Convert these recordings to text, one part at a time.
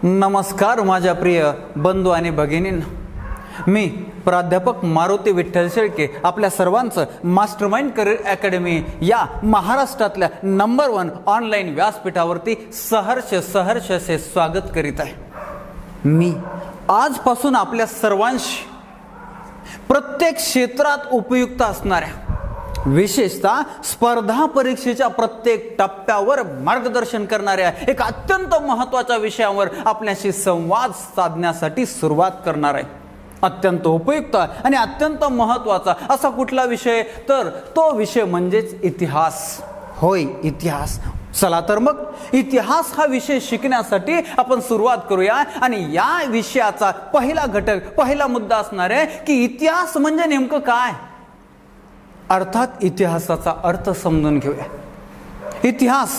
नमस्कार माझ्या प्रिय बंधू आणि भगिनींनो, मी प्राध्यापक मारुती विठ्ठल शेळके आपल्या सर्वांचं मास्टरमाइंड करिअर अकॅडमी या महाराष्ट्रातल्या नंबर 1 ऑनलाईन व्यासपीठावरती सहर्ष स्वागत करीत आहे। मी आजपासून आपल्या सर्वांशी प्रत्येक क्षेत्रात उपयुक्त असणाऱ्या विशेषतः स्पर्धा परीक्षेच्या प्रत्येक टप्प्यावर मार्गदर्शन करणाऱ्या एक अत्यंत महत्त्वाच्या विषयावर आपल्याशी संवाद साधण्यासाठी सुरुवात करणार आहे। अत्यंत उपयुक्त आणि अत्यंत महत्त्वाचा असा कुठला विषय, तर तो विषय म्हणजेच इतिहास। होय, इतिहास। चला तर मग इतिहास हा विषय शिकण्यासाठी आपण सुरुवात करूया आणि या विषयाचा पहिला घटक, पहिला मुद्दा असणार आहे की इतिहास म्हणजे नेमकं काय। अर्थात इतिहासाचा अर्थ समजून घेऊया। इतिहास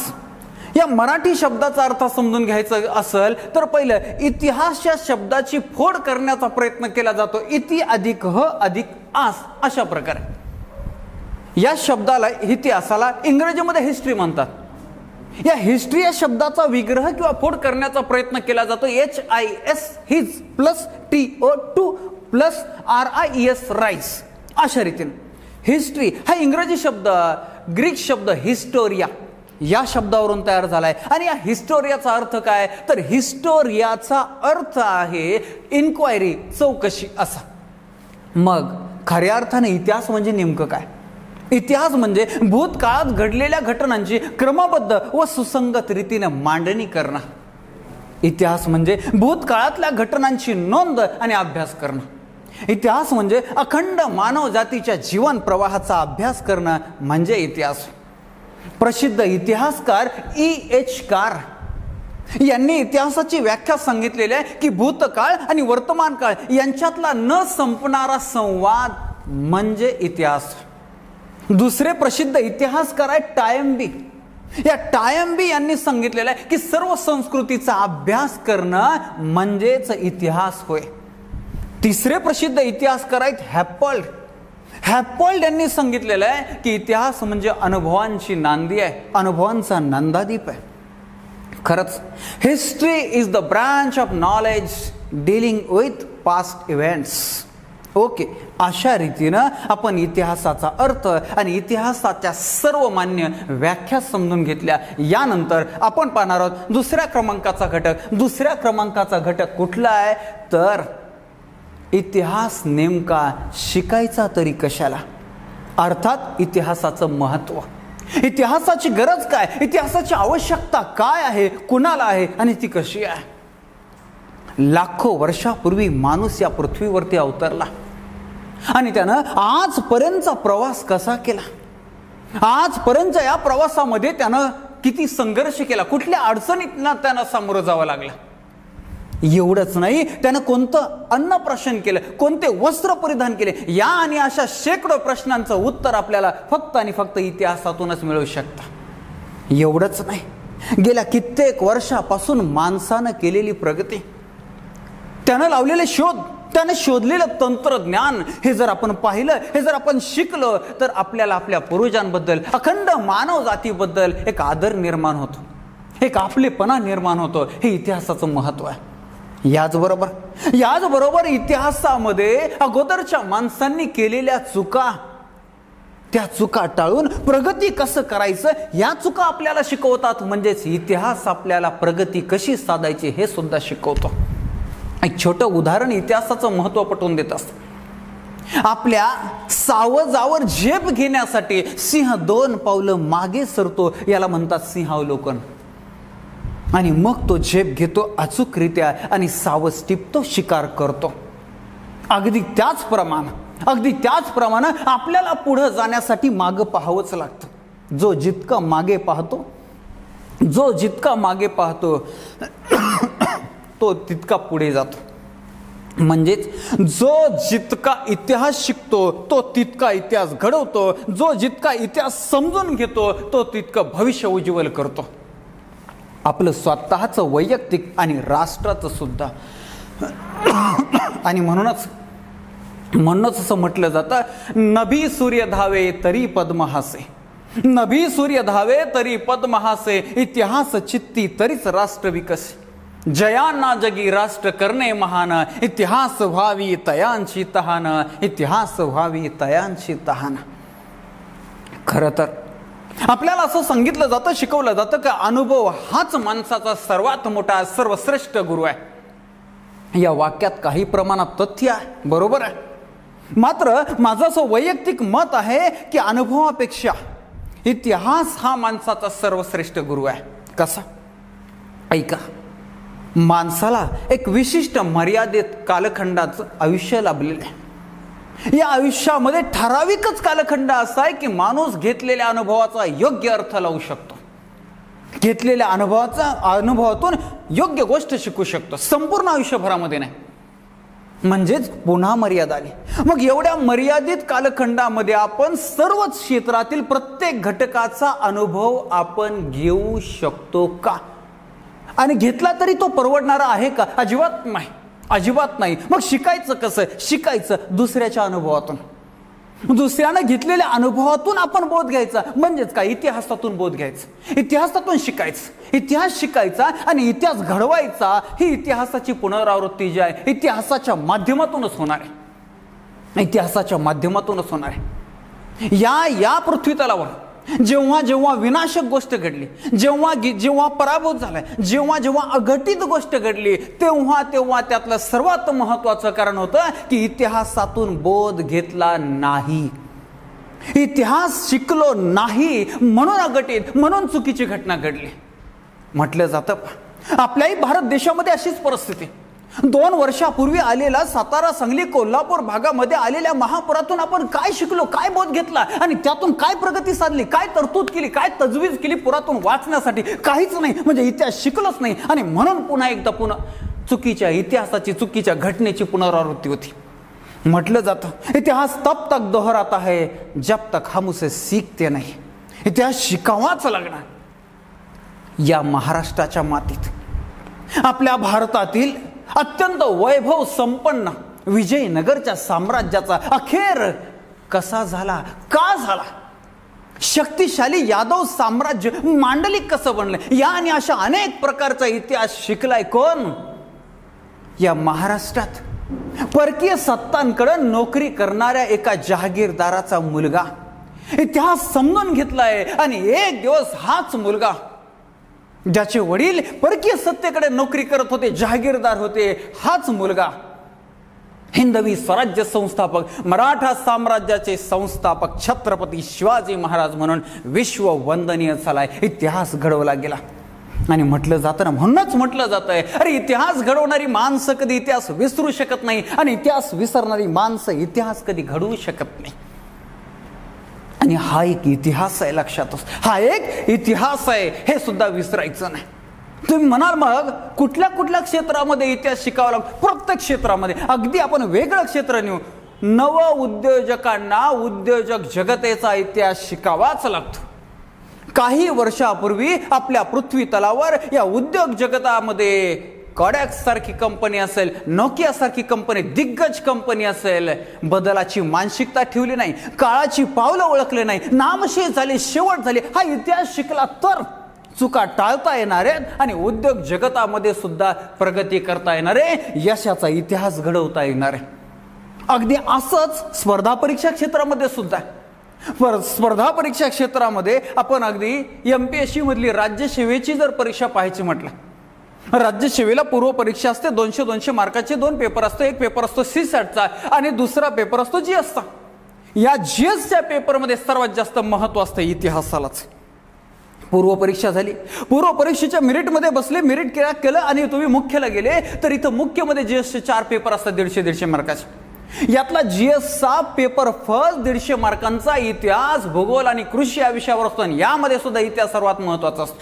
या मराठी शब्दाचा अर्थ समजून घ्यायचा असेल तर पहिलं इतिहास या शब्दाची फोड करण्याचा प्रयत्न केला जातो। इति अधिक ह अधिक आस अशा प्रकारे या शब्दाला, इतिहासाला इंग्रजीमध्ये हिस्ट्री म्हणतात। या हिस्ट्री या शब्दाचा विग्रह किंवा फोड करण्याचा प्रयत्न केला जातो। HIS his plus TO2 plus RIES rice अशा रीतीने। हिस्ट्री हा इंग्रजी शब्द ग्रीक शब्द हिस्टोरिया या शब्दावरून तयार झालाय आणि या हिस्टोरियाचा अर्थ काय, तर हिस्टोरियाचा अर्थ आहे इन्क्वायरी, चौकशी असा। मग खऱ्या अर्थाने इतिहास म्हणजे नेमकं काय? इतिहास म्हणजे भूतकाळात घडलेल्या घटनांची क्रमबद्ध व सुसंगत रीतीने मांडणी करणं। इतिहास म्हणजे भूतकाळातल्या घटनांची नोंद आणि अभ्यास करणं। इतिहास म्हणजे अखंड मानव जातीच्या जीवन प्रवाहाचा अभ्यास करणं म्हणजे इतिहास। प्रसिद्ध इतिहासकार E.H. कार यांनी इतिहासाची व्याख्या सांगितलेली आहे की भूतकाळ आणि वर्तमान काळ यांच्यातला न संपणारा संवाद म्हणजे इतिहास। दुसरे प्रसिद्ध इतिहासकार आहे टायम्बी। या टायम्बी यांनी सांगितलेलं आहे की सर्व संस्कृतीचा अभ्यास करणं म्हणजेच इतिहास होय। तिसरे प्रसिद्ध इतिहासकार आहेत हॅपॉल्ड। हॅपॉल्ड यांनी सांगितलेलं आहे की इतिहास म्हणजे अनुभवांची नांदी आहे, अनुभवांचा नंदादीप आहे। खरंच history is the branch of knowledge dealing with past events. Okay, अशा रीतीनं आपण इतिहासाचा अर्थ आणि इतिहासाच्या सर्व मान्य व्याख्या समजून घेतल्या। यानंतर आपण पाहणार आहोत दुसऱ्या क्रमांकाचा घटक। दुसऱ्या क्रमांकाचा घटक कुठला आहे, तर इतिहास नेमका शिकायचा तरी कशाला, अर्थात इतिहासाचं महत्त्व, इतिहासाची गरज काय, इतिहासाची आवश्यकता काय आहे, कुणाला आहे आणि ती कशी आहे। लाखो वर्षापूर्वी माणूस या पृथ्वीवरती अवतरला आणि त्यानं आजपर्यंतचा प्रवास कसा केला, आजपर्यंतच्या या प्रवासामध्ये त्यानं किती संघर्ष केला, कुठल्या अडचणींना त्यानं सामोरं जावं लागलं। एवढंच नाही, त्यानं कोणतं अन्न प्राशन केलं, कोणते वस्त्र परिधान केले, या आणि अशा शेकडो प्रश्नांचं उत्तर आपल्याला फक्त आणि फक्त इतिहासातूनच मिळू शकतं। एवढंच नाही, गेल्या कित्येक वर्षापासून माणसानं केलेली प्रगती, त्यानं लावलेले शोध, त्याने शोधलेलं तंत्रज्ञान, हे जर आपण पाहिलं, हे जर आपण शिकलो, तर आपल्याला आपल्या पूर्वजांबद्दल, अखंड मानव जातीबद्दल एक आदर निर्माण होतो, एक आपलेपणा निर्माण होतो। हे इतिहासाचं महत्त्व आहे। याचबरोबर इतिहासामध्ये अगोदरच्या माणसांनी केलेल्या चुका, त्या चुका टाळून प्रगती कसं करायचं या चुका आपल्याला शिकवतात। म्हणजेच इतिहास आपल्याला प्रगती कशी साधायची हे सुद्धा शिकवतो। एक छोटं उदाहरण इतिहासाचं महत्त्व पटवून देत असतं। आपल्या सावजावर झेप घेण्यासाठी सिंह 2 पावलं मागे सरतो, याला म्हणतात सिंहावलोकन। आणि मग तो झेप घेतो अचूकरित्या आणि सावज टिपतो, शिकार करतो। अगदी त्याचप्रमाणे आपल्याला पुढे जाण्यासाठी मागे पाहावंच लागतं। जो जितका मागे पाहतो तो तितका पुढे जातो। म्हणजेच जो जितका इतिहास शिकतो तो तितका इतिहास घडवतो, जो जितका इतिहास समजून घेतो तो तितकं भविष्य उज्ज्वल करतो, आपलं स्वतःचं वैयक्तिक आणि राष्ट्राचं सुद्धा। आणि म्हणूनच असं म्हटलं जातं, नभी सूर्य धावे तरी पद्म हासे, नभी सूर्य धावे तरी पद्म हासे, इतिहास चित्ती तरीच राष्ट्र विकसे। जयांना जगी राष्ट्र करणे महान, इतिहास व्हावी तयांची तहान, इतिहास व्हावी तयांची तहान. खरं तर आपल्याला असं सांगितलं जातं, शिकवलं जातं की अनुभव हाच माणसाचा सर्वात मोठा सर्वश्रेष्ठ गुरु आहे. या वाक्यात काही प्रमाणात तथ्य आहे, बरोबर आहे. मात्र माझं असं वैयक्तिक मत आहे की अनुभवापेक्षा इतिहास हा माणसाचा सर्वश्रेष्ठ गुरु आहे. कसा? ऐका. माणसाला एक विशिष्ट मर्यादित कालखंडाचं आयुष्य लाभलेलं आहे. या आयुष्यामध्ये ठराविकच कालखंड असा आहे की माणूस घेतलेल्या अनुभवाचा योग्य अर्थ लावू शकतो, घेतलेल्या अनुभवातून योग्य गोष्ट शिकू शकतो, संपूर्ण आयुष्यभरामध्ये नाही. म्हणजेच पुन्हा मर्यादा आली. मग एवढ्या मर्यादित कालखंडामध्ये आपण सर्वच क्षेत्रातील प्रत्येक घटकाचा अनुभव आपण घेऊ शकतो का? आणि घेतला तरी तो परवडणारा आहे का? अजिबात नाही, अजिबात नाही. मग शिकायचं कसं? शिकायचं दुसऱ्याच्या अनुभवातून. दुसऱ्यानं घेतलेल्या अनुभवातून आपण बोध घ्यायचा. म्हणजेच काय? इतिहासातून बोध घ्यायचा, इतिहासातून शिकायचं, इतिहास शिकायचा आणि इतिहास घडवायचा. ही इतिहासाची पुनरावृत्ती जी आहे इतिहासाच्या माध्यमातूनच होणार आहे, इतिहासाच्या माध्यमातूनच होणार आहे. या पृथ्वी तलावर जेव्हा जेव्हा विनाशक गोष्ट घडली, जेव्हा पराभूत झालाय, जेव्हा अघटित गोष्ट घडली, तेव्हा त्यातलं सर्वात महत्वाचं कारण होतं की इतिहासातून बोध घेतला नाही, इतिहास शिकलो नाही, म्हणून अघटित, म्हणून चुकीची घटना घडली. म्हटलं जातं आपल्याही भारत देशामध्ये अशीच परिस्थिती. 2 वर्षापूर्वी आलेला सातारा, सांगली, कोल्हापूर भागामध्ये आलेल्या महापुरातून आपण काय शिकलो, काय बोध घेतला आणि त्यातून काय प्रगती साधली, काय तरतूद केली, काय तजवीज केली पुरातून वाचण्यासाठी? काहीच नाही. म्हणजे इतिहास शिकलोच नाही आणि म्हणून पुन्हा चुकीच्या इतिहासाची, चुकीच्या घटनेची पुनरावृत्ती होती. म्हटलं जातं इतिहास तब तक दोहराता है जब तक हम उसे सीखते नहीं. इतिहास शिकावाच लागणार. या महाराष्ट्राच्या मातीत, आपल्या भारतातील अत्यंत वैभव संपन्न विजयनगरच्या साम्राज्याचा अखेर कसा झाला, का झाला? शक्तिशाली यादव साम्राज्य मांडलिक कसं बनलं, या आणि अशा अनेक प्रकारचा इतिहास शिकलाय कोण? या महाराष्ट्रात परकीय सत्तांकडे नोकरी करणाऱ्या एका जहागीरदाराचा मुलगा इतिहास समजून घेतलाय. आणि एक दिवस हाच मुलगा, ज्याचे वडील परकीय सत्तेकडे नोकरी करत होते, जहागीरदार होते, हाच मुलगा हिंदवी स्वराज्य संस्थापक, मराठा साम्राज्याचे संस्थापक छत्रपती शिवाजी महाराज म्हणून विश्ववंदनीय झालाय. इतिहास घडवला गेला. आणि म्हटलं जातं ना, म्हणूनच म्हटलं जातंय अरे इतिहास घडवणारी माणसं कधी इतिहास विसरू शकत नाही आणि इतिहास विसरणारी माणसं इतिहास कधी घडवू शकत नाही. आणि हा एक इतिहास आहे, लक्षात असतो, हा एक इतिहास आहे, हे सुद्धा विसरायचं नाही. तुम्ही म्हणाल मग कुठल्या क्षेत्रामध्ये इतिहास शिकावा लागतो? प्रत्येक क्षेत्रामध्ये. अगदी आपण वेगळं क्षेत्र नेऊ, नव उद्योजकांना उद्योजक जगतेचा इतिहास शिकावाच लागतो. काही वर्षापूर्वी आपल्या पृथ्वी तलावर या उद्योग जगतामध्ये कॉडॅक सारखी कंपनी असेल, नोकिया सारखी कंपनी, दिग्गज कंपनी असेल, बदलाची मानसिकता ठेवली नाही, काळाची पावलं ओळखले नाही, नामशेष झाले, शेवट झाले. हा इतिहास शिकला तर चुका टाळता येणार आहेत आणि उद्योग जगतामध्ये सुद्धा प्रगती करता येणार आहे, यशाचा इतिहास घडवता येणार आहे. अगदी असंच स्पर्धा परीक्षा क्षेत्रामध्ये सुद्धा. स्पर्धा परीक्षा क्षेत्रामध्ये आपण अगदी MPSC मधली राज्यसेवेची जर परीक्षा पाहायची म्हटलं, राज्यसेवेला पूर्व परीक्षा असते, 200 मार्काचे 2 पेपर असतो. एक पेपर असतो CSATचा आणि दुसरा पेपर असतो GSचा. या GSच्या पेपरमध्ये सर्वात जास्त महत्व असतं इतिहासालाच. पूर्व परीक्षा झाली, पूर्व परीक्षेच्या मेरिटमध्ये बसले, मेरिट केलं आणि तुम्ही मुख्यला गेले तर इथं मुख्यमध्ये GSचे 4 पेपर असतात 150 मार्काचे. यातला GSचा पेपर फर्स्ट 150 मार्कांचा इतिहास, भूगोल आणि कृषी या विषयावर असतो आणि यामध्ये सुद्धा इतिहास सर्वात महत्वाचा असतो.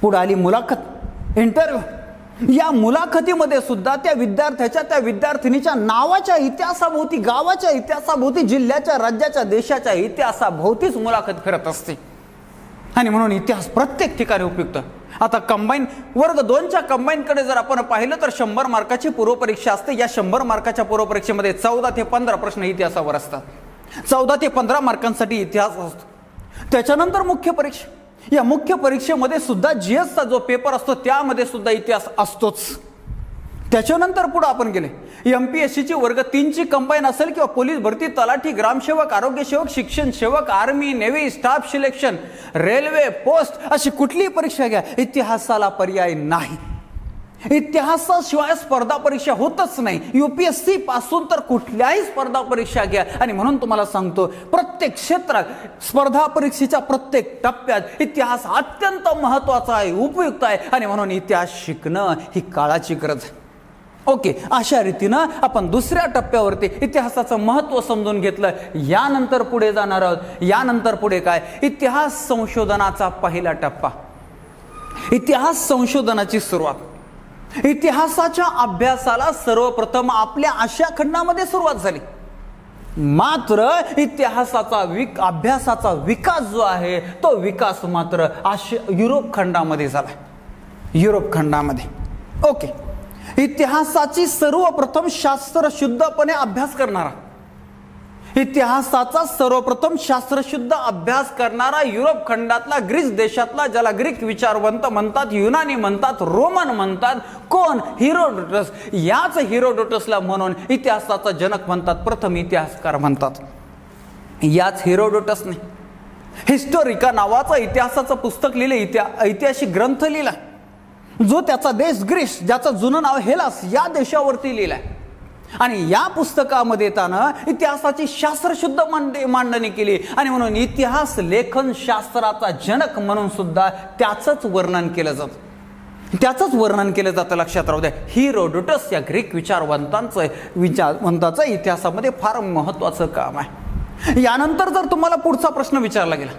पुढे आली मुलाखत, इंटरव्ह्यू. या मुलाखतीमध्ये सुद्धा त्या विद्यार्थ्याच्या, त्या विद्यार्थिनीच्या नावाच्या इतिहासाभोवती, गावाच्या इतिहासाभोवती, जिल्ह्याच्या, राज्याच्या, देशाच्या इतिहासाभोवतीच मुलाखत फिरत असते. आणि म्हणून इतिहास प्रत्येक ठिकाणी उपयुक्त. आता कंबाईन वर्ग 2च्या कंबाईनकडे जर आपण पाहिलं तर 100 मार्काची पूर्व परीक्षा असते. या 100 मार्काच्या पूर्व परीक्षेमध्ये 14 ते 15 प्रश्न इतिहासावर असतात. 14 ते 15 मार्कांसाठी इतिहास असतो. त्याच्यानंतर मुख्य परीक्षा. या मुख्य परीक्षेमध्ये सुद्धा जीएसचा जो पेपर असतो त्यामध्ये सुद्धा इतिहास असतोच. त्याच्यानंतर पुढे आपण गेले MPSCची वर्ग 3ची कंबाईन असेल किंवा पोलीस भरती, तलाठी, ग्रामसेवक, आरोग्य सेवक, शिक्षण सेवक, army, navy, staff selection, railway, post अशी कुठलीही परीक्षा घ्या, इतिहासाला पर्याय नाही. इतिहासाशिवाय स्पर्धा परीक्षा होतच नाही. UPSC पासून तर कुठल्याही स्पर्धा परीक्षा घ्या. आणि म्हणून तुम्हाला सांगतो, प्रत्येक क्षेत्रात स्पर्धा परीक्षेच्या प्रत्येक टप्प्यात इतिहास अत्यंत महत्वाचा आहे, उपयुक्त आहे. आणि म्हणून इतिहास शिकणं ही काळाची गरज आहे. ओके, अशा रीतीनं आपण दुसऱ्या टप्प्यावरती इतिहासाचं महत्त्व समजून घेतलं. यानंतर पुढे जाणार आहोत. यानंतर पुढे काय, इतिहास संशोधनाचा पहिला टप्पा, इतिहास संशोधनाची सुरुवात. इतिहासाच्या अभ्यासाला सर्वप्रथम आपल्या आशिया खंडामध्ये सुरुवात झाली. मात्र इतिहासाचा अभ्यासाचा विकास जो आहे तो विकास मात्र युरोप खंडामध्ये झाला. युरोप खंडामध्ये. ओके, इतिहासाची सर्वप्रथम शास्त्रशुद्धपणे अभ्यास करणारा, इतिहासाचा सर्वप्रथम शास्त्रशुद्ध अभ्यास करणारा युरोप खंडातला, ग्रीस देशातला, ज्याला ग्रीक विचारवंत म्हणतात, युनानी म्हणतात, रोमन म्हणतात, कोण, हिरोडोटस. याच हिरोडोटसला म्हणून इतिहासाचा जनक म्हणतात, प्रथम इतिहासकार म्हणतात. याच हिरोडोटसने हिस्टोरिका नावाचं इतिहासाचं पुस्तक लिहिले, ऐतिहासिक ग्रंथ लिहिला, जो त्याचा देश ग्रीस, ज्याचं जुनं नाव हेलास, या देशावरती लिहिलाय. आणि या पुस्तकामध्ये त्यानं इतिहासाची शास्त्रशुद्ध मांडणी केली. आणि म्हणून इतिहास लेखन शास्त्राचा जनक म्हणून सुद्धा त्याचंच वर्णन केलं जातं. त्याचंच वर्णन केलं जातं. लक्षात राहू द्या, हिरोडोटस या ग्रीक विचारवंताचं इतिहासामध्ये फार महत्वाचं काम आहे. यानंतर जर तुम्हाला पुढचा प्रश्न विचारला गेला,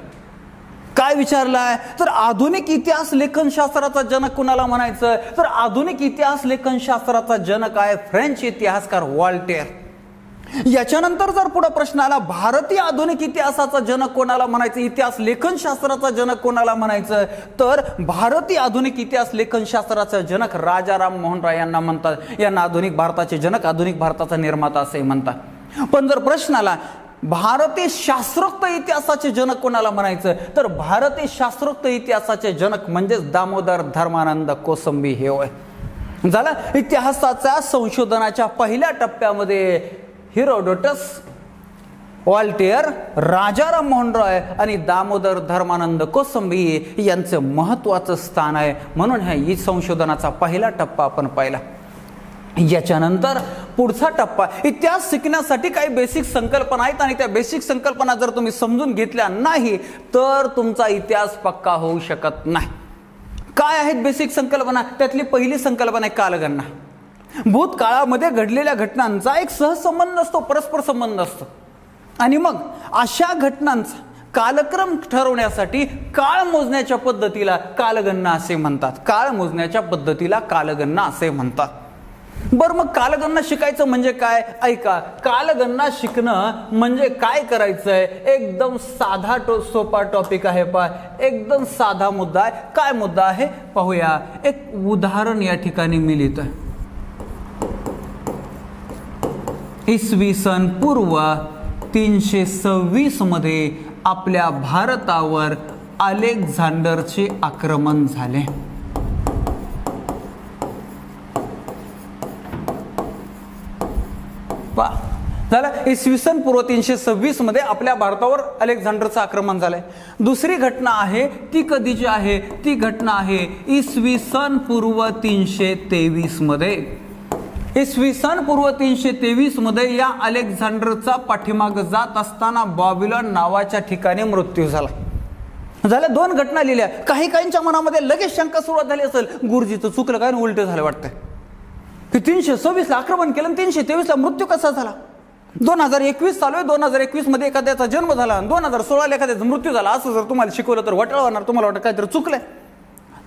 काय विचारलाय, तर आधुनिक इतिहास लेखनशास्त्राचा जनक कुणाला म्हणायचं, तर आधुनिक इतिहास लेखनशास्त्राचा जनक आहे फ्रेंच इतिहासकार वॉल्टेर. याच्यानंतर जर पुढे प्रश्न आला, भारतीय आधुनिक इतिहासाचा जनक कोणाला म्हणायचं, इतिहास लेखनशास्त्राचा जनक कोणाला म्हणायचं, तर भारतीय आधुनिक इतिहास लेखनशास्त्राचा जनक राजाराम मोहन राय यांना म्हणतात. यांना आधुनिक भारताचे जनक, आधुनिक भारताचा निर्माता असे म्हणतात. पण जर प्रश्न आला, भारतीय शास्त्रोक्त इतिहासाचे जनक कोणाला म्हणायचं, तर भारतीय शास्त्रोक्त इतिहासाचे जनक म्हणजेच दामोदर धर्मानंद कोसंबी हे होय. झालं. इतिहासाच्या संशोधनाच्या पहिल्या टप्प्यामध्ये हिरोडोटस, वॉल्टेयर, राजाराम मोहन रॉय आणि दामोदर धर्मानंद कोसंबी यांचं महत्वाचं स्थान आहे. म्हणून हा संशोधनाचा पहिला टप्पा आपण पाहिला. याच्यानंतर पुढचा टप्पा, इतिहास शिकण्यासाठी काही बेसिक संकल्पना आहेत आणि त्या बेसिक संकल्पना जर तुम्ही समजून घेतल्या नाही तर तुमचा इतिहास पक्का होऊ शकत नाही. काय आहेत बेसिक संकल्पना? त्यातली पहिली संकल्पना आहे कालगणना. भूतकाळामध्ये घडलेल्या घटनांचा एक सहसंबंध असतो, परस्पर संबंध असतो. आणि मग अशा घटनांचा कालक्रम ठरवण्यासाठी काळ मोजण्याच्या पद्धतीला कालगणना असे म्हणतात. काळ मोजण्याच्या पद्धतीला कालगणना असे म्हणतात. बरं, मग कालगणना शिकायचं म्हणजे काय? ऐका, कालगणना शिकणं म्हणजे काय करायचंय, एकदम साधा सोपा टॉपिक आहे. एकदम साधा मुद्दा आहे. काय मुद्दा आहे पाहूया. एक उदाहरण या ठिकाणी मी लिहितोय. इसवी सन पूर्व 326 मध्ये आपल्या भारतावर अलेक्झांडरचे आक्रमण झाले. झालं. इसवी सन पूर्व 326 मध्ये आपल्या भारतावर अलेक्झांडरचं आक्रमण झालंय. दुसरी घटना आहे ती कधीची आहे? ती घटना आहे इसवी सन पूर्व 323 मध्ये. इसवी सन पूर्व 323 मध्ये या अलेक्झांडरचा पाठीमाग जात असताना बॅबिलॉन नावाच्या ठिकाणी मृत्यू झाला. झाल्या. दोन घटना लिहिल्या. काहींच्या मनामध्ये लगेच शंका सुरुवात झाली असेल, गुरुजीचं चुकलं काय, उलट झालं वाटतंय. 326 ला आक्रमण केलं आणि 323 ला मृत्यू कसा झाला? 2021 चालू आहे. 2021 मध्ये एखाद्याचा जन्म झाला आणि 2016 ला एखाद्याचा मृत्यू झाला. असं जर तुम्हाला शिकवलं तर वाटलं होणार. तुम्हाला वाटतं काहीतरी चुकलंय.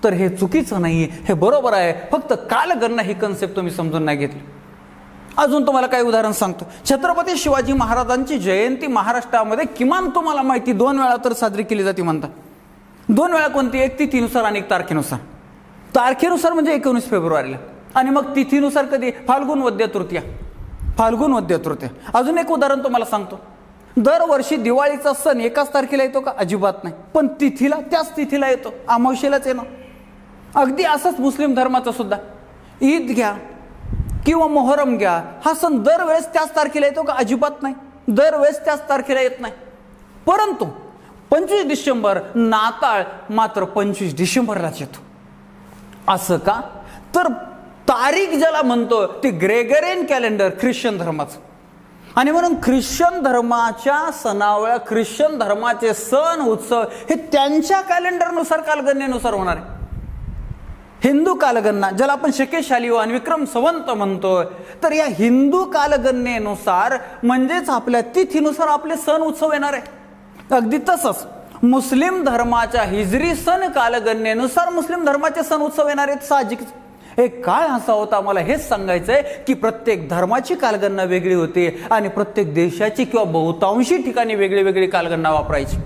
तर हे चुकीचं नाही, हे बरोबर आहे. फक्त कालगणना ही कन्सेप्ट तुम्ही समजून नाही घेतली. अजून तुम्हाला काही उदाहरण सांगतो. छत्रपती शिवाजी महाराजांची जयंती महाराष्ट्रामध्ये किमान तुम्हाला माहिती 2 वेळा तर साजरी केली जाते म्हणतात. 2 वेळा कोणती? एक तिथीनुसार आणि एक तारखेनुसार. तारखेनुसार म्हणजे 19 फेब्रुवारीला आणि मग तिथीनुसार कधी? फाल्गुन वद्य तृतीया. फाल्गुन वद्य तृतीया. अजून एक उदाहरण तुम्हाला सांगतो. दरवर्षी दिवाळीचा सण एकाच तारखेला येतो का? अजिबात नाही. पण तिथीला त्याच तिथीला येतो, अमावस्येलाच येणं. अगदी असंच मुस्लिम धर्माचं सुद्धा ईद घ्या किंवा मोहरम घ्या, हा सण दरवेळेस त्याच तारखेला येतो का? अजिबात नाही, दरवेळेस त्याच तारखेला येत नाही. परंतु 25 डिसेंबर नाताळ मात्र 25 डिसेंबरलाच येतो. असं का? तर तारीख ज्याला म्हणतो ती ग्रेगरियन कॅलेंडर ख्रिश्चन धर्माचं. आणि म्हणून ख्रिश्चन धर्माच्या सणावळ्या, ख्रिश्चन धर्माचे सण उत्सव हे त्यांच्या कॅलेंडरनुसार, कालगणनेनुसार होणार आहे. हिंदू कालगणना ज्याला आपण शके शालिवाहन विक्रम संवत म्हणतोय, तर या हिंदू कालगणनेनुसार म्हणजेच आपल्या तिथीनुसार आपले सण उत्सव येणार आहे. अगदी तसंच मुस्लिम धर्माच्या हिजरी सण कालगणनेनुसार मुस्लिम धर्माचे सण उत्सव येणार आहेत. साहजिकच एक काळ असा होता, मला हेच सांगायचंय की प्रत्येक धर्माची कालगणना वेगळी होती आणि प्रत्येक देशाची किंवा बहुतांशी ठिकाणी वेगळी वेगळी कालगणना वापरायची.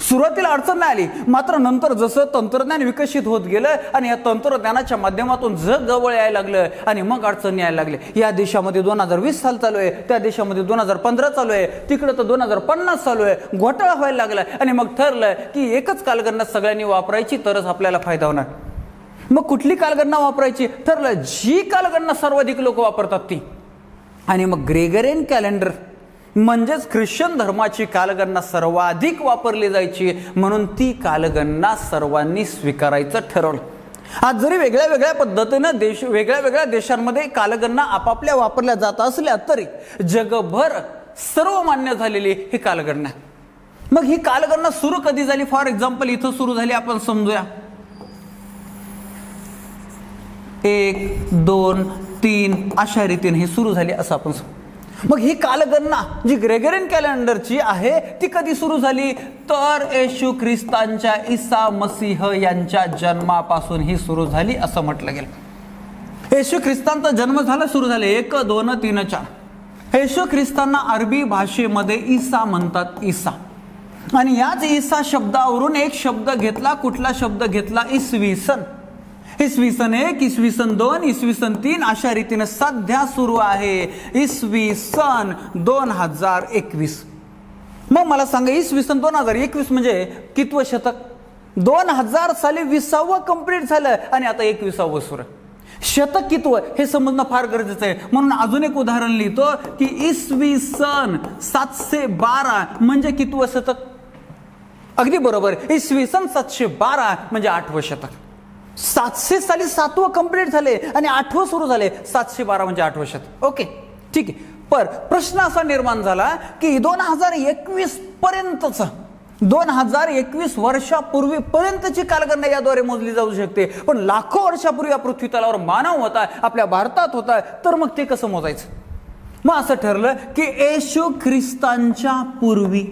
सुरुवातीला अडचण नाही आली, मात्र नंतर जसं तंत्रज्ञान विकसित होत गेलं आणि या तंत्रज्ञानाच्या माध्यमातून जग जवळ यायला लागलं आणि मग अडचणी यायला लागले. या देशामध्ये 2020 साल चालू आहे, त्या देशामध्ये 2015 चालू आहे, तिकडं तर 2050 चालू आहे. घोटाळा व्हायला लागला आणि मग ठरलं की एकच कालगणना सगळ्यांनी वापरायची तरच आपल्याला फायदा होणार. मग कुठली कालगणना वापरायची ठरलं? जी कालगणना सर्वाधिक लोक वापरतात ती. आणि मग ग्रेगरियन कॅलेंडर म्हणजेच ख्रिश्चन धर्माची कालगणना सर्वाधिक वापरली जायची, म्हणून ती कालगणना सर्वांनी स्वीकारायचं ठरवलं. आज जरी वेगळ्या वेगळ्या पद्धतीनं वेगळ्या वेगळ्या देशांमध्ये कालगणना आपापल्या वापरल्या जात असल्या तरी जगभर सर्वमान्य झालेली ही कालगणना. मग ही कालगणना सुरू कधी झाली? फॉर एक्झाम्पल इथं सुरू झाली, आपण समजूया 1, 2, 3 अशा रीतीने ही सुरू झाली असं आपण समजू. मग ही कालगणना जी ग्रेगरियन कॅलेंडरची आहे ती कधी सुरू झाली? तर येशू ख्रिस्तांच्या ईसा मसीह यांच्या जन्मापासून ही सुरू झाली असं म्हटलं गेलं. येशू ख्रिस्तांचा जन्म झाला, सुरू झाले 1, 2, 3, 4. येशू ख्रिस्तांना अरबी भाषेमध्ये ईसा म्हणतात, ईसा. आणि याच ईसा शब्दावरून एक शब्द घेतला. कुठला शब्द घेतला? इसवी सन. इसवी सन 1, इसवी सन 2, इसवी सन 3 अशा रीतीने सध्या सुरू आहे इसवी सन 2021. मग मला सांगा, इसवी सन 2021 म्हणजे कितवं शतक? 2000 साली 20वा कंप्लीट झालं आणि आता 21वा सुरू. शतक कितवं हे समजणं फार गरजेचं आहे. म्हणून अजून एक उदाहरण लिहितो की इसवी सन 712 म्हणजे कितवं शतक? अगदी बरोबर, इसवी सन 712 म्हणजे 8वं शतक. 700 साली 7वं कंप्लीट झाले आणि 8वं सुरू झाले. 712 म्हणजे 8वं शतक. ओके, ठीक आहे. पण प्रश्न असा निर्माण झाला की 2021 पर्यंतच, 2021 वर्षापूर्वी पर्यंतची कालगणना याद्वारे मोजली जाऊ शकते. पण लाखो वर्षापूर्वी या पृथ्वी तलावर मानव होता, आपल्या भारतात होता, तर मग ते कसं मोजायचं? मग असं ठरलं की येशू ख्रिस्तांच्या पूर्वी,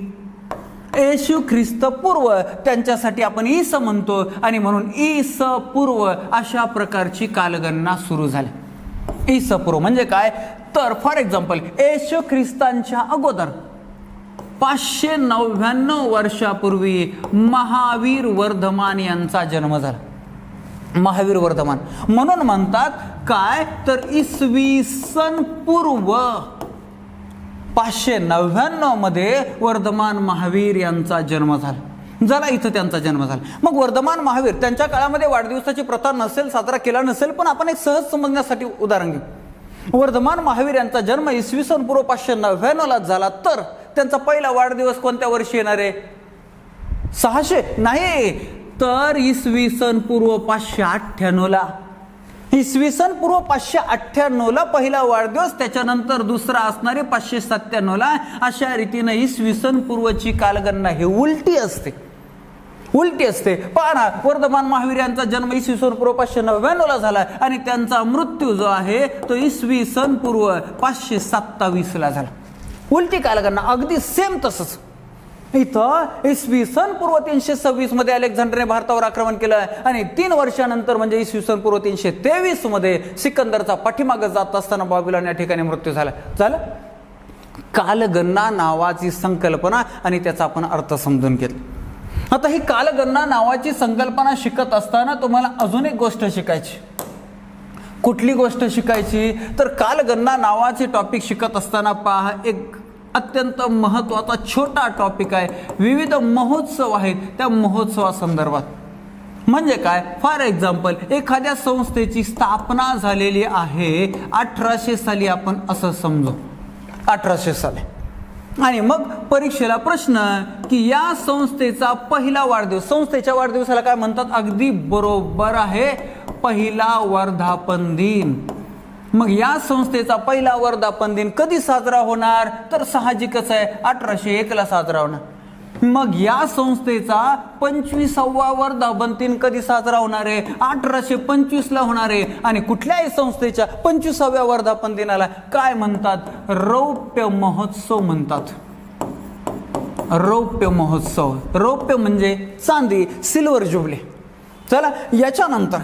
येशू ख्रिस्त पूर्व, त्यांच्यासाठी आपण ईस म्हणतो आणि म्हणून ईस पूर्व अशा प्रकारची कालगणना सुरू झाली. ईस पूर्व म्हणजे काय? तर फॉर एक्झाम्पल येशू ख्रिस्तांच्या अगोदर 599 वर्षापूर्वी महावीर वर्धमान यांचा जन्म झाला. महावीर वर्धमान म्हणून म्हणतात काय? तर इसवी सन पूर्व 599 मध्ये वर्धमान महावीर यांचा जन्म झाला. इथं त्यांचा जन्म झाला. मग वर्धमान महावीर, त्यांच्या काळामध्ये वाढदिवसाची प्रथा नसेल, साजरा केला नसेल, पण आपण एक सहज समजण्यासाठी उदाहरण घेऊ. वर्धमान महावीर यांचा जन्म इसवी सन पूर्व 599 झाला, तर त्यांचा पहिला वाढदिवस कोणत्या वर्षी येणार आहे? 600 नाही, तर इसवी सन पूर्व 598 इसवी सन पूर्व 598 पहिला वाढदिवस, त्याच्यानंतर दुसरा असणारे 597. अशा रीतीने इसवी सन पूर्वची कालगणना ही उलटी असते. पहा, वर्धमान महावीर यांचा जन्म इसवी सन पूर्व 599 झाला आणि त्यांचा मृत्यू जो आहे तो इसवी सन पूर्व 527 झाला. उलटी कालगणना, अगदी सेम तसंच इथं इसवी सन पूर्व 326 मध्ये अलेक्झांडरने भारतावर आक्रमण केलं आणि 3 वर्षानंतर म्हणजे इसवी सन पूर्व 323 मध्ये सिकंदरचा पाठीमागे जात असताना बाबिलोन या ठिकाणी मृत्यू झाला. कालगणना नावाची संकल्पना आणि त्याचा आपण अर्थ समजून घेतला. आता ही कालगणना नावाची संकल्पना शिकत असताना तुम्हाला अजून एक गोष्ट शिकायची. कुठली गोष्ट शिकायची? तर कालगणना नावाचे टॉपिक शिकत असताना पहा, एक अत्यंत महत्त्वाचा छोटा टॉपिक आहे. विविध महोत्सव आहेत, त्या महोत्सवासंदर्भात. म्हणजे काय, फॉर एक्झाम्पल एखाद्या संस्थेची स्थापना झालेली आहे 1800 साली, आपण असं समजू 1800 साली, आणि मग परीक्षेला प्रश्न की या संस्थेचा पहिला वाढदिवस, संस्थेच्या वाढदिवसाला काय म्हणतात, अगदी बरोबर आहे, पहिला वर्धापन दिन. मग या संस्थेचा पहिला वर्धापन दिन कधी साजरा होणार, तर साहजिकच आहे 1801 ला साजरा होणार. मग या संस्थेचा 25वा वर्धापन दिन कधी साजरा होणार आहे, 1825 ला होणार आहे. आणि कुठल्याही संस्थेच्या 25व्या वर्धापन दिनाला काय म्हणतात, रौप्य महोत्सव म्हणतात. रौप्य महोत्सव, रौप्य म्हणजे चांदी, सिल्वर जुबली. चला, याच्यानंतर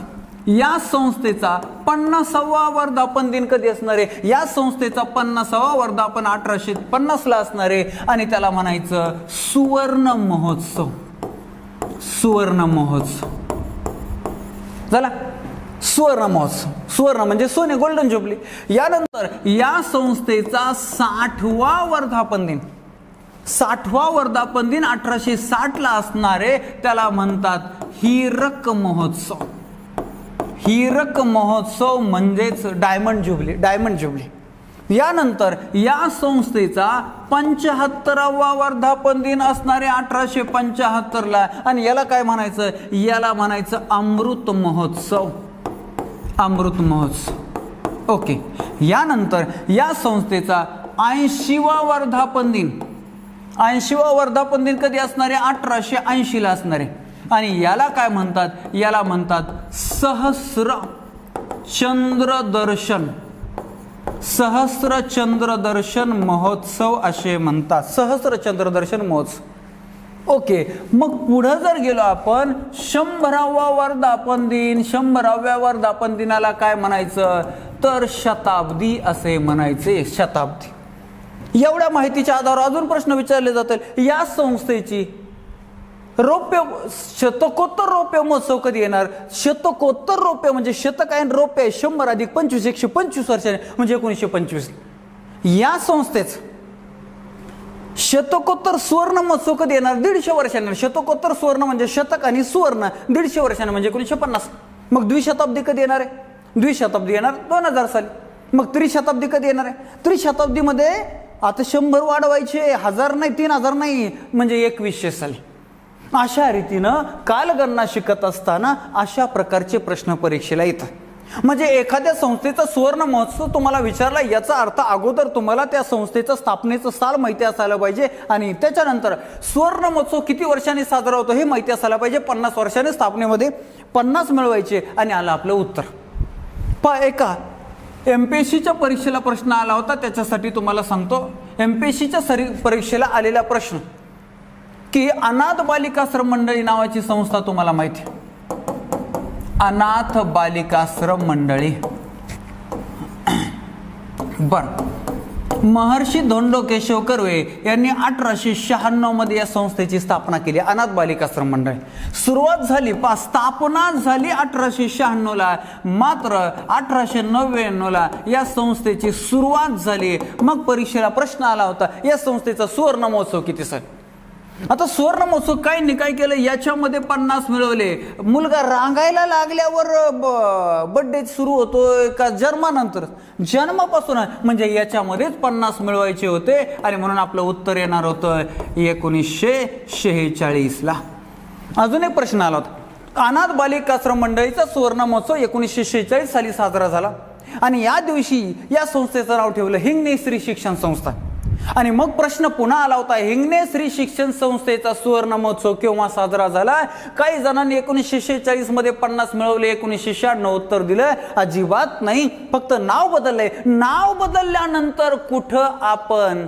या संस्थेचा 50वा वर्धापन दिन कधी असणार आहे, या संस्थेचा 50वा वर्धापन 1850 ला असणार आहे, आणि त्याला म्हणायचं सुवर्ण महोत्सव. सुवर्ण महोत्सव. चला, सुवर्ण महोत्सव, सुवर्ण म्हणजे सोने, गोल्डन जुबली. यानंतर या संस्थेचा 60वा वर्धापन दिन, 60वा वर्धापन दिन 1860 ला असणारे, त्याला म्हणतात हीरक महोत्सव. हीरक महोत्सव म्हणजेच डायमंड जुबली, डायमंड जुबली. यानंतर या संस्थेचा 75वा वर्धापन दिन असणारे 1875 ला, आणि याला काय म्हणायचं, याला म्हणायचं अमृत महोत्सव. अमृत महोत्सव. ओके. यानंतर या संस्थेचा 80वा वर्धापन दिन, 80वा वर्धापन दिन कधी असणारे, 1880 ला असणारे, आणि याला काय म्हणतात, याला म्हणतात सहस्र चंद्र दर्शन. सहस्र चंद्र दर्शन महोत्सव असे म्हणतात, सहस्र चंद्र दर्शन महोत्सव. ओके. मग पुढे जर गेलो आपण, 100वा वर्धापन दिन, 100व्या वर्धापन दिनाला काय म्हणायचं, तर शताब्दी असे म्हणायचे, शताब्दी. एवढ्या माहितीच्या आधारावर अजून प्रश्न विचारले जातील, या संस्थेची रौप्य, शतकोत्तर रौप्य महोत्सव कधी येणार. शतकोत्तर रौप्य म्हणजे शतक आहे, रौप्य आहे 100 अधिक 25, 125 वर्षाने, म्हणजे 1925. या संस्थेच शतकोत्तर सुवर्ण महोत्सव कधी येणार, 150 वर्षांनी. शतकोत्तर सुवर्ण म्हणजे शतक आणि सुवर्ण 150 वर्षांनी, म्हणजे 1950. मग द्विशताब्दी कधी येणार आहे, द्विशताब्दी येणार 2000 साली. मग त्रिशताब्दी कधी येणार आहे, त्रिशताब्दीमध्ये आता 100 वाढवायचे, 1000 नाही, 3000 नाही, म्हणजे 2100 साली. अशा रीतीनं कालगणना शिकत असताना अशा प्रकारचे प्रश्न परीक्षेला येतात. म्हणजे एखाद्या संस्थेचा सुवर्ण महोत्सव तुम्हाला विचारला, याचा अर्थ अगोदर तुम्हाला त्या संस्थेचं स्थापनेचं साल माहिती असायला पाहिजे, आणि त्याच्यानंतर सुवर्ण महोत्सव किती वर्षांनी साजरा होतो हे माहिती असायला पाहिजे. 50 वर्षांनी स्थापनेमध्ये 50 मिळवायचे, आणि आलं आपलं उत्तर. एका MPSCच्या परीक्षेला प्रश्न आला होता, त्याच्यासाठी तुम्हाला सांगतो. MPSCच्या परीक्षेला आलेला प्रश्न की अनाथ बालिकाश्रम मंडळी नावाची संस्था तुम्हाला माहिती, अनाथ बालिकाश्रम मंडळी. बर, महर्षी धोंडो केशव कर्वे यांनी 1896 मध्ये या संस्थेची स्थापना केली, अनाथ बालिकाश्रम मंडळी. सुरुवात झाली, स्थापना झाली 1896 ला, मात्र 1899 ला या संस्थेची सुरुवात झाली. मग परीक्षेला प्रश्न आला होता, या संस्थेचा सुवर्ण महोत्सव किती साली. आता सुवर्ण महोत्सव काय निकाय केलं, याच्यामध्ये 50 मिळवले. मुलगा रांगायला लागल्यावर बर्थडे सुरू होतोय का जन्मानंतर, जन्मापासून, म्हणजे याच्यामध्येच 50 मिळवायचे होते, आणि म्हणून आपलं उत्तर येणार होतं 1946 ला. अजून एक प्रश्न आला होता, अनाथ बालिकाश्रम मंडळीचा सुवर्ण महोत्सव 1946 साली साजरा झाला, आणि या दिवशी या संस्थेचं नाव ठेवलं हिंगणे स्त्री शिक्षण संस्था. आणि मग प्रश्न पुन्हा आला होता, हिंगणे स्त्री शिक्षण संस्थेचा सुवर्ण महोत्सव केव्हा साजरा झाला. काही जणांनी 1946 मध्ये 50 मिळवले, 1996 उत्तर दिलं अजिबात नाही, फक्त नाव बदललंय. नाव बदलल्यानंतर कुठं आपण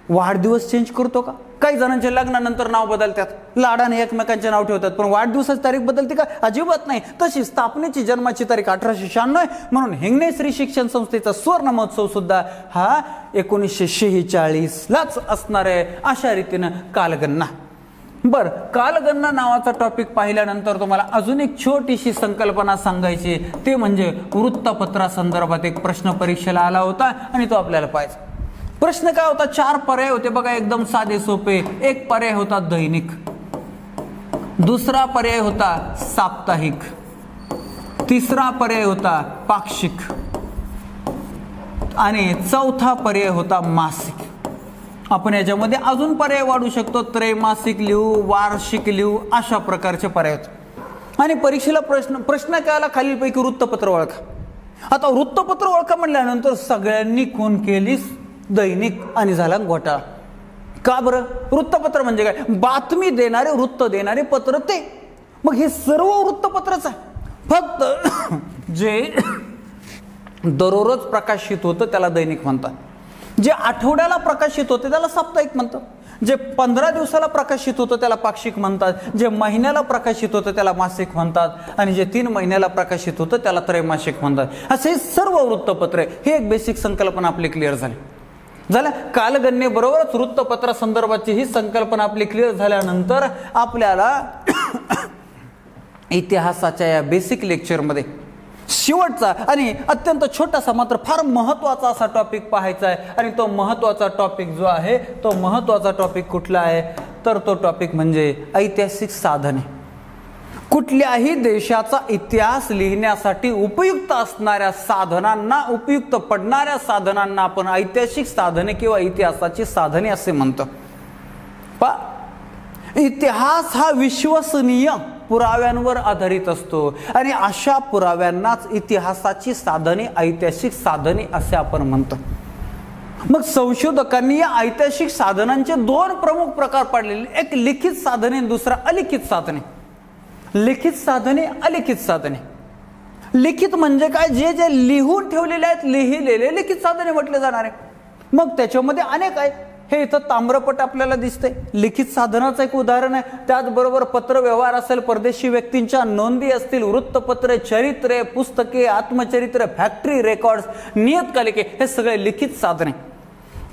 वाढदिवस चेंज करतो का? काही जणांच्या लग्नानंतर नाव बदलतात, लाडाने एकमेकांचे नाव ठेवतात, पण वाढदिवसाची तारीख बदलते का? अजिबात नाही. तशी स्थापनेची जन्माची तारीख 1896, म्हणून हिंगणे स्त्री शिक्षण संस्थेचा सुवर्ण महोत्सव सुद्धा हा 1946 लाच असणार आहे. अशा रीतीनं कालगणना. बर, कालगणना नावाचा टॉपिक पाहिल्यानंतर तुम्हाला अजून एक छोटीशी संकल्पना सांगायची, ते म्हणजे वृत्तपत्रासंदर्भात एक प्रश्न परीक्षेला आला होता, आणि तो आपल्याला पाहिजे. प्रश्न काय होता, 4 पर्याय होते बघा, एकदम साधे सोपे. एक पर्याय होता दैनिक, दुसरा पर्याय होता साप्ताहिक, तिसरा पर्याय होता पाक्षिक आणि चौथा पर्याय होता मासिक. आपण याच्यामध्ये अजून पर्याय वाढू शकतो, त्रैमासिक लिहू, वार्षिक लिहू, अशा प्रकारचे पर्याय आहेत. आणि परीक्षेला प्रश्न काय आला, खालीलपैकी वृत्तपत्र ओळखा. आता वृत्तपत्र ओळखा म्हटल्यानंतर सगळ्यांनी खून केलीस दैनिक आणि झाला घोटाळा. का बरं? वृत्तपत्र म्हणजे काय? बातमी देणारे, वृत्त देणारे पत्र ते. मग हे सर्व वृत्तपत्रच आहे. फक्त जे दररोज प्रकाशित होतं त्याला दैनिक म्हणतात, जे आठवड्याला प्रकाशित होते त्याला साप्ताहिक म्हणतात, जे 15 दिवसाला प्रकाशित होतं त्याला पाक्षिक म्हणतात, जे महिन्याला प्रकाशित होतं त्याला मासिक म्हणतात आणि जे 3 महिन्याला प्रकाशित होतं त्याला त्रैमासिक म्हणतात. असे सर्व वृत्तपत्रे. हे एक बेसिक संकल्पना आपली क्लिअर झाली. कालगणनेबरोबरच वृत्तपत्रा संदर्भाची ही संकल्पना आपली क्लिअर झाल्यानंतर आपल्याला इतिहासाच्या या बेसिक लेक्चरमध्ये शेवटचा आणि अत्यंत छोटासा मात्र फार महत्त्वाचा असा टॉपिक पाहायचा आहे. आणि तो महत्त्वाचा टॉपिक जो आहे, तो महत्त्वाचा टॉपिक कुठला आहे, तर तो टॉपिक म्हणजे ऐतिहासिक साधने. कुठल्याही देशाचा इतिहास लिहिण्यासाठी उपयुक्त असणाऱ्या साधनांना, उपयुक्त पडणाऱ्या साधनांना आपण ऐतिहासिक साधने किंवा इतिहासाची साधने असे म्हणतो. इतिहास हा विश्वसनीय पुराव्यांवर आधारित असतो आणि अशा पुराव्यांनाच इतिहासाची साधने, ऐतिहासिक साधने असे आपण म्हणतो. मग संशोधकांनी या ऐतिहासिक साधनांचे 2 प्रमुख प्रकार पाडलेले, एक लिखित साधने, दुसरा अलिखित साधने. लिखित साधने, अलिखित साधने. लिखित म्हणजे काय? जे जे लिहून ठेवलेले आहेत, लिहिलेले लिखित साधने म्हटले जाणार आहे. मग त्याच्यामध्ये अनेक आहेत. हे इथं ताम्रपट आपल्याला दिसतंय, लिखित साधनाचं एक उदाहरण आहे. त्याचबरोबर पत्रव्यवहार असेल, परदेशी व्यक्तींच्या नोंदी असतील, वृत्तपत्रे, चरित्रे, पुस्तके, आत्मचरित्र, फॅक्टरी रेकॉर्ड्स, नियतकालिके, हे सगळे लिखित साधने.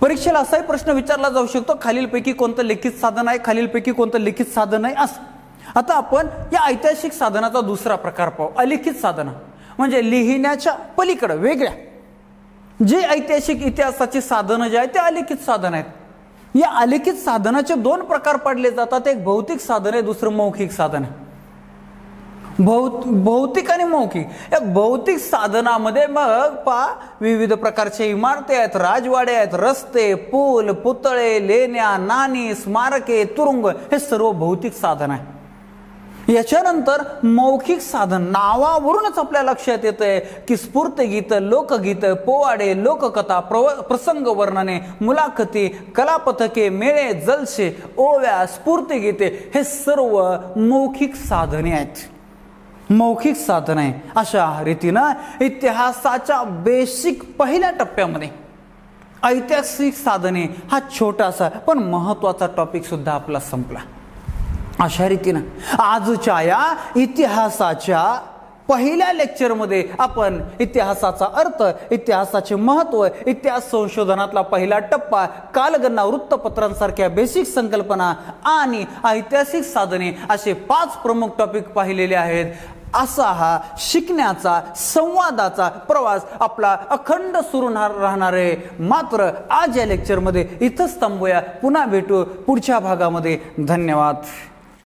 परीक्षेला असाही प्रश्न विचारला जाऊ शकतो, खालीलपैकी कोणतं लिखित साधन आहे, खालीलपैकी कोणतं लिखित साधन आहे असं. आता आपण या ऐतिहासिक साधनाचा दुसरा प्रकार पाहू, अलिखित साधना. म्हणजे लिहिण्याच्या पलीकडे वेगळ्या जे ऐतिहासिक इतिहासाची साधनं जे आहेत ते अलिखित साधन आहेत. या अलिखित साधनाचे 2 प्रकार पाडले जातात, एक भौतिक साधन आहे, दुसरं मौखिक साधन आहे. भौतिक आणि मौखिक. या भौतिक साधनामध्ये मग विविध प्रकारचे इमारती आहेत, राजवाडे आहेत, रस्ते, पूल, पुतळे, लेण्या, नाणी, स्मारके, तुरुंग, हे सर्व भौतिक साधन आहे. याच्यानंतर मौखिक साधन, नावावरूनच आपल्या लक्षात येतंय की स्फूर्तगीत, लोकगीत, पोवाडे, लोककथा, प्रसंग वर्णने, मुलाखती, कलापथके, मेळे, जलसे, ओव्या, स्फूर्तगीते, हे सर्व मौखिक साधने आहेत. मौखिक साधन आहे. अशा रीतीनं इतिहासाच्या बेसिक पहिल्या टप्प्यामध्ये ऐतिहासिक साधने हा छोटासा पण महत्त्वाचा टॉपिक सुद्धा आपला संपला. अशा रीतीनं आजच्या या इतिहासाच्या पहिल्या लेक्चरमध्ये आपण इतिहासाचा अर्थ, इतिहासाचे महत्त्व, इतिहास संशोधनातला पहिला टप्पा, कालगणना, वृत्तपत्रांसारख्या बेसिक संकल्पना आणि ऐतिहासिक साधने असे 5 प्रमुख टॉपिक पाहिलेले आहेत. असा हा शिकण्याचा, संवादाचा प्रवास आपला अखंड सुरू राहणार आहे. मात्र आज या लेक्चरमध्ये इथंच थांबूया. पुन्हा भेटू पुढच्या भागामध्ये. धन्यवाद.